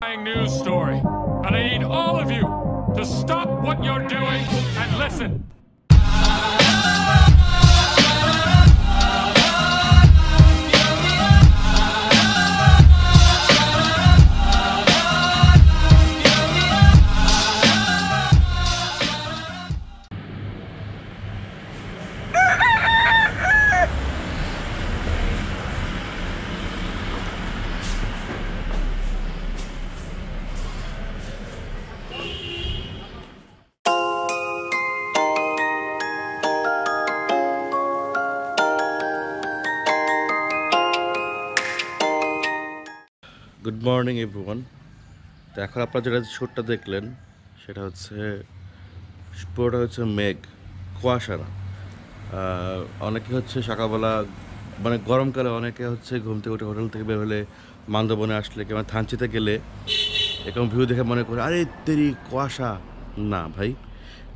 News story, and I need all of you to stop what you're doing and listen. Good morning everyone. তো এখন আপনারা যেটা শ্যুটটা দেখলেন সেটা হচ্ছে পুরোটা হচ্ছে মেঘ, কুয়াশা না। অনেকে হচ্ছে সকালবেলা মানে গরমকালে অনেকে হচ্ছে ঘুম থেকে উঠে হোটেল থেকে বের হলে বান্দরবনে আসলে কিংবা থানচিতে গেলে এরকম ভিউ দেখে মনে করে আরে তেরি কুয়াশা। না ভাই,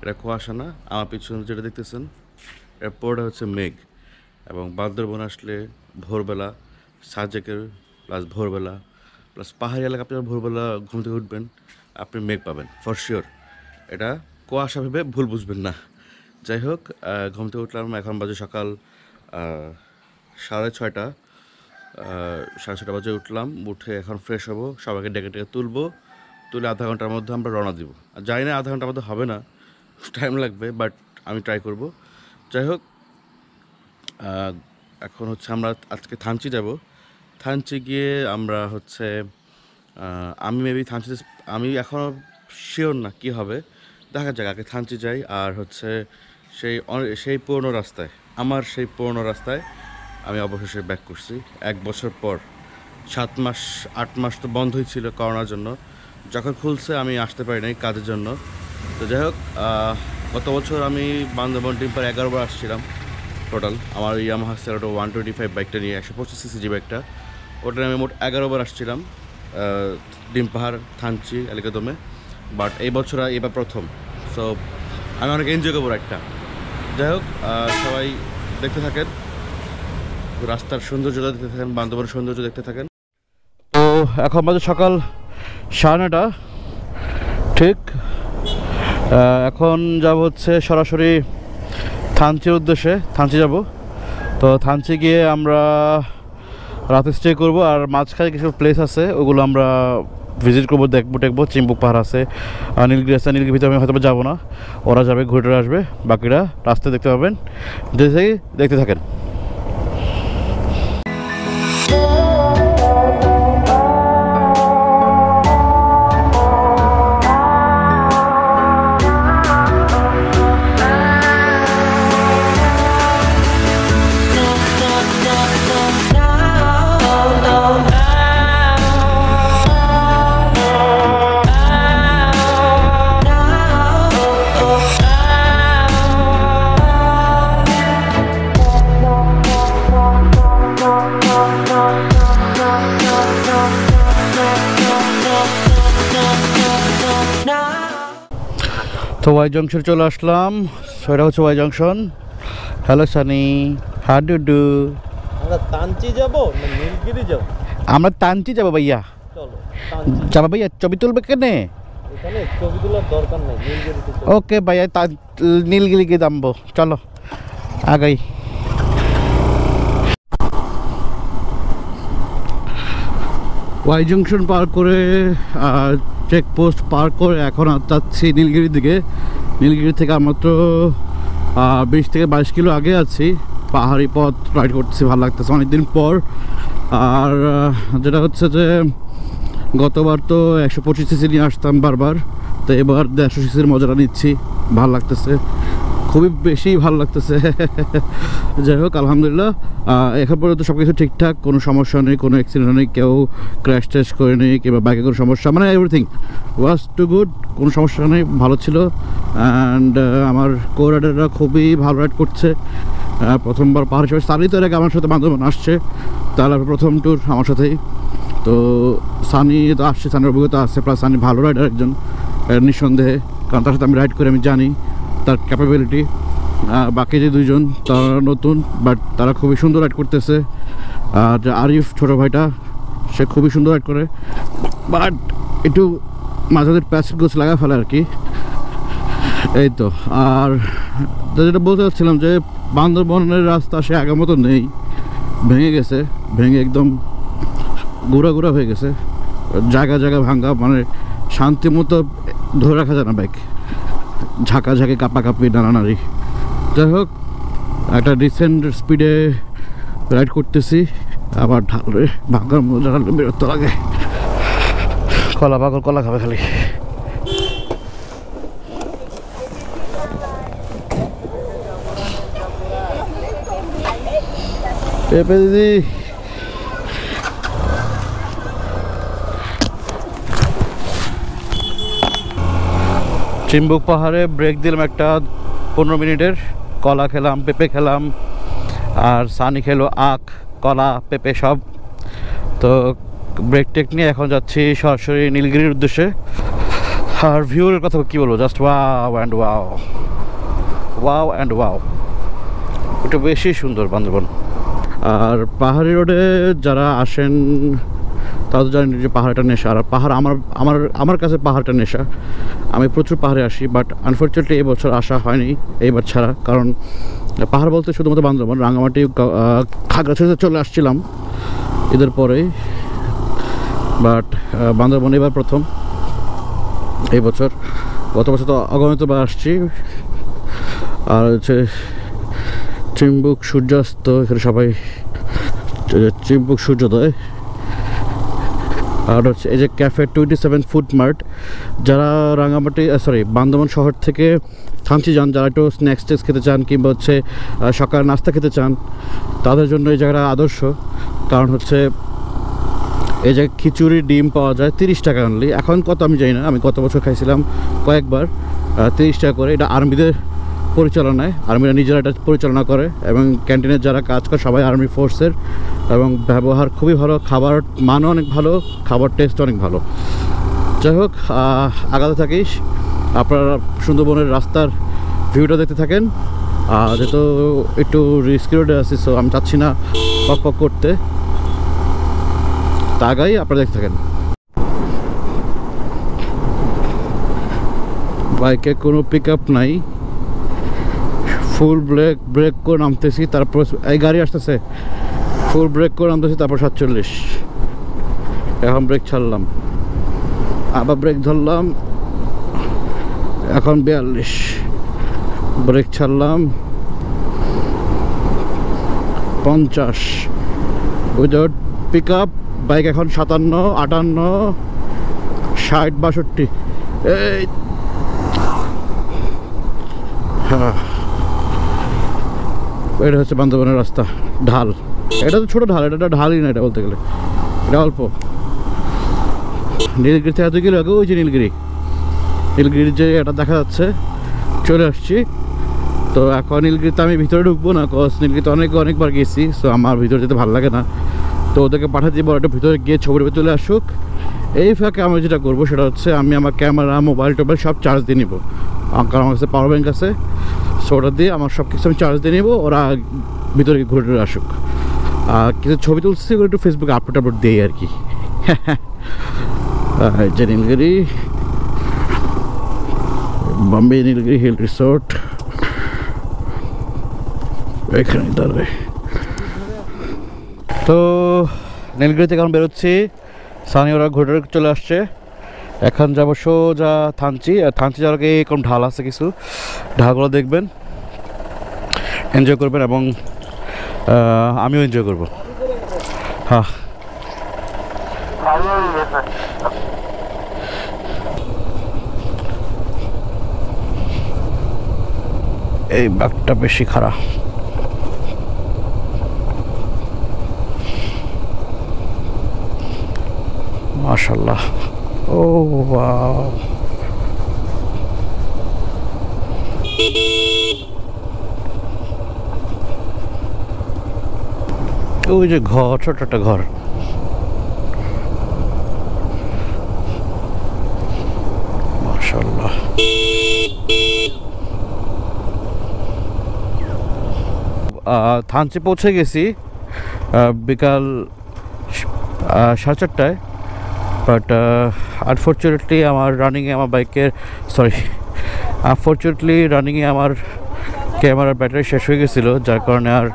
এটা কুয়াশা না। আমার পিছনে যেটা দেখতেছেন এটা পুরোটা হচ্ছে মেঘ। এবং বান্দরবন আসলে ভোরবেলা সাজেকের প্লাস ভোরবেলা প্লাস পাহাড়ি এলাকা আপনি ভোরবেলা ঘুম থেকে উঠবেন, আপনি মেঘ পাবেন ফর শিওর। এটা কুয়াশা ভেবে ভুল বুঝবেন না। যাই হোক, ঘুম থেকে উঠলাম, এখন বাজে সকাল 6:30। 6:30 বাজে উঠলাম, উঠে এখন ফ্রেশ হবো, সবাইকে ডেকে তুলে আধা ঘন্টার মধ্যে আমরা রওনা দিব। জানি না আধা ঘন্টার মধ্যে হবে না, টাইম লাগবে, বাট আমি ট্রাই করব। যাই হোক, এখন হচ্ছে আমরা আজকে থানচি যাব। থানচি গিয়ে আমরা হচ্ছে আমি মেবি থানচিতে আমি এখনও শিওর না কি হবে, দেখা যাক। আগে থানচি যাই। আর হচ্ছে সেই পুরনো রাস্তায়, আমার সেই পুরনো রাস্তায় আমি অবশেষে ব্যাক করছি 1 বছর পর। 7-8 মাস তো বন্ধই ছিল করোনার জন্য। যখন খুলছে আমি আসতে পারি নাই কাজের জন্য। তো যাই হোক, গত বছর আমি বান্দরবন টিম্পার 11 বার আসছিলাম টোটাল। আমার ইয়ামাহা সেরাটো 125 বাইকটা নিয়ে, 125 সিসি বাইকটা, ওটা আমি মোট 11 বার আসছিলাম ডিম পাহাড়, থানচি, এলাকাদমে। বাট এই বছর এবার প্রথম। সো আমি অনেক এনজয় করবো রাইডটা। যাই হোক, সবাই দেখতে থাকেন, রাস্তার সৌন্দর্যটা দেখতে থাকেন, বান্দরবনের সৌন্দর্য দেখতে থাকেন। তো এখন বাজে সকাল 9:30 ঠিক। এখন যাব হচ্ছে সরাসরি থানচির উদ্দেশ্যে। থানচি যাব। তো থানচি গিয়ে আমরা রাতে স্টে করব। আর মাঝখানে কিছু প্লেস আছে, ওগুলো আমরা ভিজিট করবো, দেখবো। চিম্বুক পাহাড় আছে, নীলগিরি আছে। নীলগিরির ভিতরে আমি হয়তো যাবো না, ওরা যাবে, ঘুরে আসবে। বাকিরা রাস্তায় দেখতে পাবেন, দেখতে থাকেন। তো ওয়াই জংশন চলে আসলাম। সেটা হচ্ছে Y junction. Hello Sunny, how do? আমরা থানচি যাব না নীলগিরি যাব? আমরা থানচি যাব ভাইয়া। চলো যাবো ভাইয়া। ছবি তুলবে কেনে? এখানে ছবি তোলার দরকার নাই, নীলগিরিতে চলো। ওকে ভাইয়া, নীলগিরি গিয়ে নামবো, চলো আগাই। ওয়াই জংশন পার করে, চেকপোস্ট পার করে এখন যাচ্ছি নীলগিরির দিকে। নীলগিরি থেকে মাত্র 20 থেকে 22 কিলো আগে আছি। পাহাড়ি পথ রাইড করতেছি, ভালো লাগতেছে অনেকদিন পর। আর যেটা হচ্ছে যে গতবার তো 125 সিসি নিয়ে আসতাম বারবার, তো এবার 150 সিসির মজাটা নিচ্ছি, ভালো লাগতেছে, খুবই বেশি ভালো লাগতেছে। যাই হোক, আলহামদুলিল্লাহ এখন পর্যন্ত সব কিছু ঠিকঠাক, কোনো সমস্যা নেই, কোনো অ্যাক্সিডেন্ট নেই, কেউ ক্র্যাশ ট্যাশ করেনি কিংবা বাইকে কোনো সমস্যা, মানে এভরিথিং ওয়াজ টু গুড, কোনো সমস্যা নেই, ভালো ছিল। অ্যান্ড আমার কো রাইডাররা খুবই ভালো রাইড করছে। প্রথমবার পাহাড় হিসেবে সানি তো এর আগে আমার সাথে বান্দরবন আসছে, তাহলে প্রথম ট্যুর আমার সাথেই। তো সানি তো আসছে, সানির অভিজ্ঞতা আসছে, প্লাস সানি ভালো রাইডার একজন নিঃসন্দেহে, কারণ তার সাথে আমি রাইড করে আমি জানি তার ক্যাপাবিলিটি। বাকি যে দুইজন তারা নতুন, বাট তারা খুবই সুন্দর রাইড করতেছে। আর আরিফ ছোটো ভাইটা, সে খুবই সুন্দর রাইড করে, বাট একটু মাঝে প্যাচ গোছ লাগা ফেলে আর কি। এই তো। আর যেটা বলতে চাচ্ছিলাম যে বান্দরবনের রাস্তা সে আগের মতো নেই, ভেঙে গেছে, ভেঙে একদম গুঁড়া গুঁড়া হয়ে গেছে, জায়গা জায়গা ভাঙ্গা, মানে শান্তি মতো ধরে রাখা যায় না বাইক, ঝাঁকাঝাঁকি কাঁপাকাঁপি নাড়ানাড়ি। যাই হোক, একটা রিসেন্ট স্পিডে রাইড করতেছি, আবার ঢালে ভাঙ্গার মধ্যে ঢালে বেরোতে লাগে। কলা পাগল কলা খাবে খালি। পেঁপে দিদি, চিম্বুক পাহাড়ে ব্রেক দিলাম একটা 15 মিনিটের, কলা খেলাম, পেঁপে খেলাম, আর সানি খেলো আখ, কলা, পেঁপে সব। তো ব্রেক টেক নিয়ে এখন যাচ্ছি সরাসরি নীলগিরির উদ্দেশ্যে। আর ভিউর কথা কী বলবো, just wow and wow, wow and wow, একটু বেশি সুন্দর বান্দরবন। আর পাহাড়ি রোডে যারা আসেন তারা তো জানেন যে পাহাড়টা নেশা। আর পাহাড় আমার আমার আমার কাছে পাহাড়টা নেশা। আমি প্রচুর পাহাড়ে আসি, বাট আনফর্চুনেটলি এই বছর আসা হয়নি, এইবার ছাড়া। কারণ পাহাড় বলতে শুধুমাত্র বান্দরবন, রাঙামাটি, খাগড়াছড়িতে চলে আসছিলাম ঈদের পরেই, বাট বান্দরবন এবার প্রথম এই বছর। গত বছর তো অগণিতবার আসছি। আর হচ্ছে চিম্বুক সূর্যাস্ত, এখানে সবাই চিম্বুক সূর্যোদয়। আর হচ্ছে এই যে ক্যাফে 27 ফুড মার্ট, যারা রাঙামাটি বান্দরবন শহর থেকে থানচি যান, যারা একটু স্ন্যাক্স টেক্স খেতে চান কিংবা হচ্ছে সকাল নাস্তা খেতে চান, তাদের জন্য এই জায়গাটা আদর্শ। কারণ হচ্ছে এই জায়গায় খিচুড়ি ডিম পাওয়া যায় 30 টাকা অনলি। এখন কত আমি জানি না, আমি গত বছর খাইছিলাম কয়েকবার 30 টাকা করে। এটা আর্মিদের পরিচালনায়, আর্মিরা নিজেরা এটা পরিচালনা করে, এবং ক্যান্টিনের যারা কাজ করে সবাই আর্মি ফোর্সের, এবং ব্যবহার খুবই ভালো, খাবার মানও অনেক ভালো, খাবার টেস্ট অনেক ভালো। যাই হোক, আগাতে থাকিস, আপনারা সুন্দরবনের রাস্তার ভিউটা দেখতে থাকেন। আর যেহেতু একটু রিস্কি রোডে আছি, সো আমি চাচ্ছি না পক পক করতে, তা আগাই আপনারা দেখতে থাকেন। বাইকে কোনো পিক আপ নাই, ফুল ব্রেক করে নামতেছি, তারপর এই গাড়ি আসতেছে, ফুল ব্রেক করে নামতেছি, তারপর 47, এখন ব্রেক ছাড়লাম, আবার ব্রেক ধরলাম, এখন 42, ব্রেক ছাড়লাম, 50 উইদাউট পিক আপ। বাইক এখন 57, 58, 60, 62। এই হ্যাঁ, এটা হচ্ছে বান্দরবনের রাস্তা। ঢাল, এটা তো ছোটো ঢাল, এটা ঢালই না, এটা বলতে গেলে এটা অল্প। নীলগিরি থেকে এত গেলে আগে ওই যে নীলগিরির যে এটা দেখা যাচ্ছে, চলে আসছি। তো এখন নীলগিরিতে আমি ভিতরে ঢুকবো না, কজ নীলগিরিতে অনেকবার গেছি, সো আমার ভিতরে যেতে ভালো লাগে না। তো ওদেরকে পাঠিয়ে দিব, একটা ভিতরে গিয়ে ছবির ভিতরে চলে আসুক। এই ফাঁকে আমি যেটা করবো সেটা হচ্ছে আমি আমার ক্যামেরা, মোবাইল টোবাইল সব চার্জ দিয়ে নিবো, কারণ আমার কাছে পাওয়ার ব্যাঙ্ক আছে। সো ওটা দিয়ে আমার সব কিছু আমি চার্জ দিয়ে নেবো, ওরা ভিতরে ঘুরে টুরে আসুক। আর কিছু ছবি তুলছি, একটু ফেসবুকে আপলোড দিই আর কি। যে নীলগিরি, বম্বে নীলগিরি হিল রিসোর্ট, এখানে দাঁড়াবে। তো নীলগিরি থেকে এখন বেরোচ্ছি, সানি ওরা ঘুরে চলে আসছে। এখন যাবো সোজা থানচি। আর থানচি যাওয়ার আগে এরকম ঢাল আছে, কিছু ঢালগুলো দেখবেন, এনজয় করবেন, এবং আমিও এনজয় করবো। হ্যাঁ, এই বাঘটা বেশি খারাপ। মাশাআল্লাহ, ও ওয়াও, ওই যে ঘর, ছোট একটা ঘর। মাশাআল্লাহ, থানচি পৌঁছে গেছি বিকাল 4:30টায়। বাট আনফর্চুনেটলি আমার রানিংয়ে আমার বাইকের আনফর্চুনেটলি রানিংয়ে আমার ক্যামেরার ব্যাটারি শেষ হয়ে গেছিলো, যার কারণে আর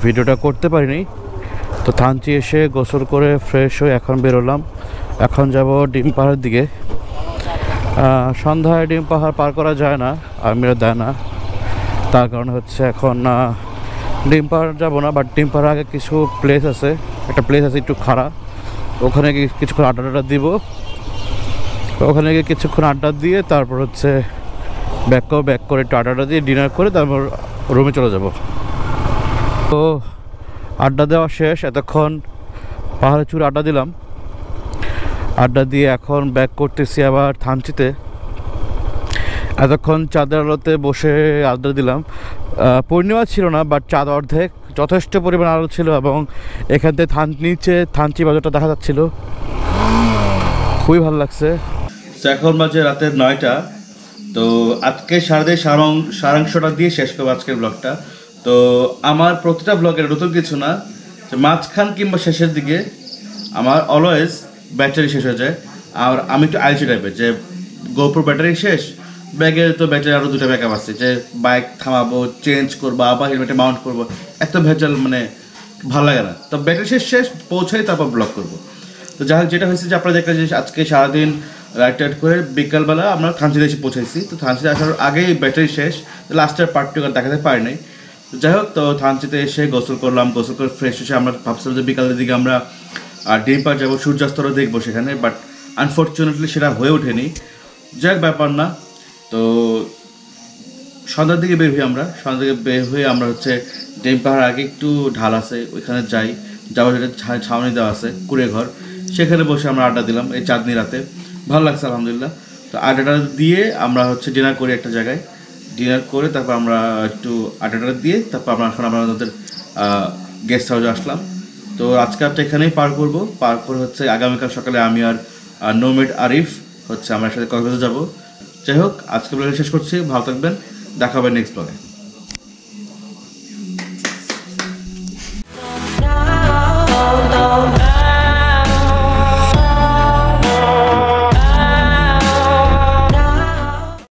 ভিডিওটা করতে পারিনি। তো থানচি এসে গোসল করে ফ্রেশ হয়ে এখন বেরোলাম। এখন যাব ডিম পাহাড়ের দিকে। সন্ধ্যায় ডিম পাহাড় পার করা যায় না, আর্মিরা দেয় না, তার কারণে হচ্ছে এখন ডিম পাহাড় যাবো না। বাট ডিম পাহাড় আগে কিছু প্লেস আছে, একটা প্লেস আছে একটু খারাপ, ওখানে গিয়ে কিছুক্ষণ আড্ডা দিব। ওখানে গিয়ে কিছুক্ষণ আড্ডা দিয়ে তারপর হচ্ছে ব্যাক করে একটু আড্ডা দিয়ে ডিনার করে তারপর রুমে চলে যাব। তো আড্ডা দেওয়া শেষ, এতক্ষণ পাহাড়ে চূড়ে আড্ডা দিলাম। আড্ডা দিয়ে এখন ব্যাক করতেছি আবার থানচিতে। এতক্ষণ চাঁদের আলোতে বসে আড্ডা দিলাম। পূর্ণিমা ছিল না, বাট চাঁদ অর্ধেক, যথেষ্ট পরিমাণ আলো ছিল এবং এখান থেকে নিচে থানচি বাজারটা দেখা যাচ্ছিল, খুবই ভালো লাগছে। এখন বাজে রাতের 9টা। তো আজকে সারাংশটা দিয়ে শেষ করবো আজকের ব্লগটা। তো আমার প্রতিটা ব্লগের নতুন কিছু না, যে মাঝখান কিংবা শেষের দিকে আমার অলওয়েজ ব্যাটারি শেষ হয়ে যায়। আর আমি একটু আইসি টাইপের, যে গোপ্রো ব্যাটারি শেষ, ব্যাগে তো ব্যাটারি আরও 2টা ব্যাকআপ আছে, যে বাইক থামাবো, চেঞ্জ করবো, আবার হেলমেটে মাউন্ট করবো, এত ভেজাল মানে ভালো লাগে না। তো ব্যাটারি শেষ পৌঁছাই তারপর ব্লগ করবো। তো যাই হোক, যেটা হয়েছে যে আপনারা দেখলেন যে আজকে সারাদিন রাইড করে বিকালবেলা আমরা থানচিতে এসে পৌঁছাইছি। তো থানচিতে আসার আগেই ব্যাটারি শেষ, লাস্টের পার্টটুকু দেখাতে পারি নাই। তো যাই হোক, তো থানচিতে এসে গোসল করলাম, গোসল করে ফ্রেশ এসে আমরা ভাবছিলাম যে বিকালের দিকে আমরা ডিম পাহাড় যাবো, সূর্যাস্তটা দেখবো সেখানে, বাট আনফর্চুনেটলি সেটা হয়ে ওঠেনি। যাই হোক, ব্যাপার না। তো সন্ধ্যার দিকে বের হয়ে আমরা হচ্ছে ডিম পাহাড় আগে একটু ঢাল আছে, ওইখানে যাওয়ার যেটা ছাউনি দেওয়া আছে কুড়ে ঘর, সেখানে বসে আমরা আড্ডা দিলাম এই চাঁদনি রাতে। ভালো লাগছে আলহামদুলিল্লাহ। তো আড্ডাটা দিয়ে আমরা হচ্ছে ডিনার করি একটা জায়গায়, ডিনার করে তারপর আমরা একটু আড্ডাটা দিয়ে তারপর এখন আমরা আমাদের গেস্ট হাউসে আসলাম। তো আজকে রাতটা এখানেই পার করে হচ্ছে আগামীকাল সকালে আমি আর নোমেড আরিফ হচ্ছে আমার সাথে কক্সবাজার যাবো। যাই হোক, আজকে ব্লগ শেষ করছি, ভালো থাকবেন, দেখা হবে নেক্সট ব্লগে।